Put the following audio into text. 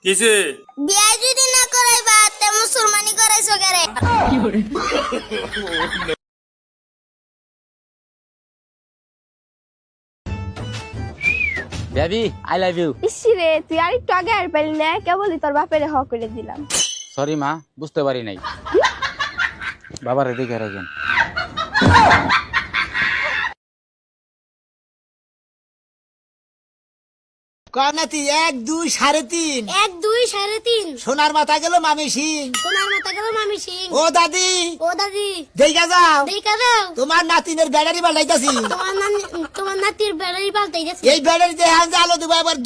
কিসে বিয়া যদি না করাইবা তে মুসলমানি করাইছো কেরে? Baby I love you. ইসিরে তুই আর একটু আগে আর পারলি না, কেবলই তোর বাপের হ করে দিলাম। সরি মা, বুঝতে পারি নাই। বাবার এদিকে রাখেন। কর্ণাতি 1 2 3.5 1 2 3.5 সোনার মাথা গেল মামি সিং। সোনার মাথা গেল মামি সিং। ও দাদি, ও দাদি দেখা যাও দেখা দাও, তোমার নাতিনের ব্যাটারি পাল্টাইতাছি। তোমার নাতির ব্যাটারি পাল্টাই গেছে। এই ব্যাটারি দিয়ে আলো দেবো এবার